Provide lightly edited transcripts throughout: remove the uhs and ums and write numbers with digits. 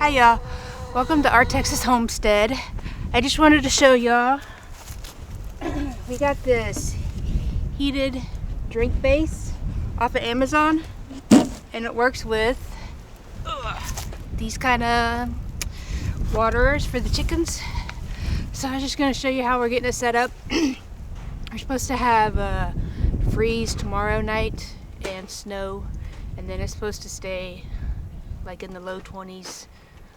Hi y'all, welcome to our Texas homestead. I just wanted to show y'all we got this heated drink base off of Amazon, and it works with these kind of waterers for the chickens. So I was just going to show you how we're getting it set up. We're supposed to have freeze tomorrow night and snow, and then it's supposed to stay like in the low 20s,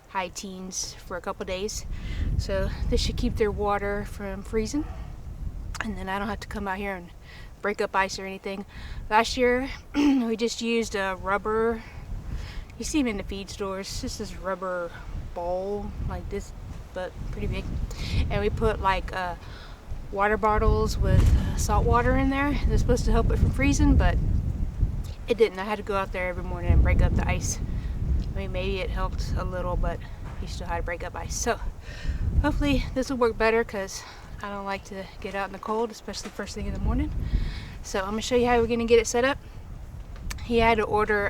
high teens for a couple days. So this should keep their water from freezing, and then I don't have to come out here and break up ice or anything. Last year we just used a rubber, you see them in the feed stores, just this rubber bowl like this but pretty big, and we put like water bottles with salt water in there. They're supposed to help it from freezing, but it didn't. I had to go out there every morning and break up the ice. I mean, maybe it helped a little, but you still had to break up ice. So hopefully this will work better, because I don't like to get out in the cold, especially first thing in the morning. So I'm gonna show you how we're gonna get it set up. He had to order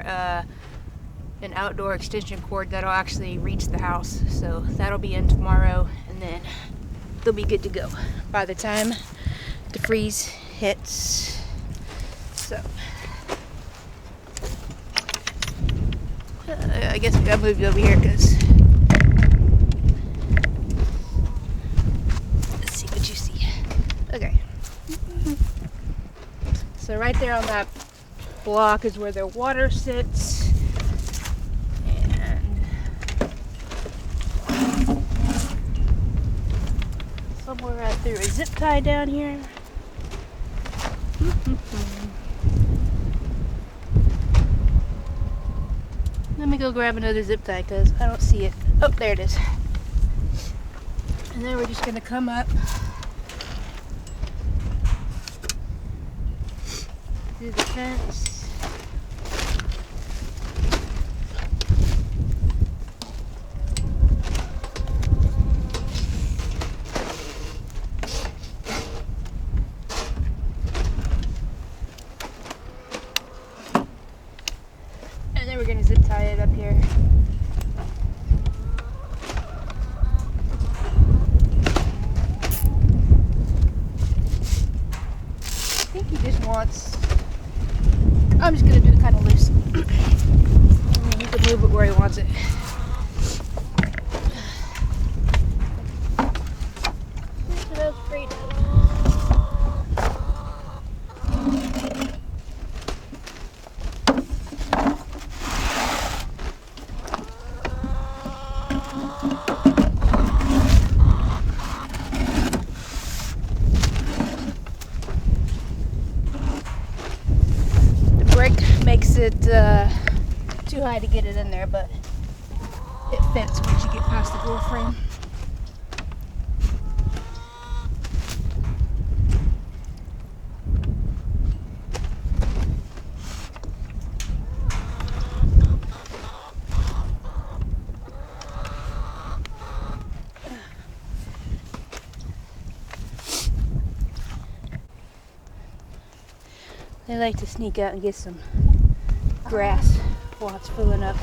an outdoor extension cord that'll actually reach the house, so that'll be in tomorrow, and then they'll be good to go by the time the freeze hits. So I guess we gotta move you over here, because let's see what you see. Okay. So right there on that block is where their water sits. And somewhere I threw a zip tie down here. Let me go grab another zip tie, because I don't see it. Oh, there it is. And then we're just gonna come up through the fence. And then we're gonna zip tie it up here. I think he just wants, I'm just gonna do it kind of loose. And then he can move it where he wants it. That's great. Makes it too high to get it in there, but it fits once you get past the door frame. They like to sneak out and get some grass while it's filling up.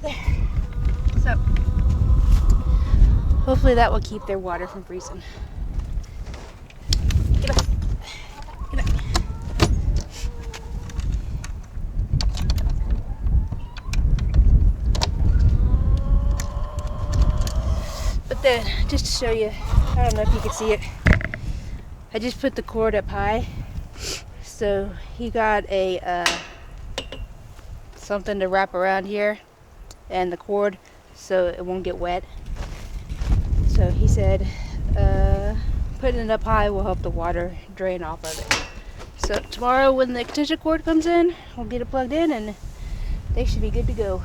There. So hopefully that will keep their water from freezing. Get up. Get up. Then, just to show you, I don't know if you can see it, I just put the cord up high, so he got a something to wrap around here and the cord so it won't get wet. So he said putting it up high will help the water drain off of it. So tomorrow when the extension cord comes in, we'll get it plugged in and they should be good to go.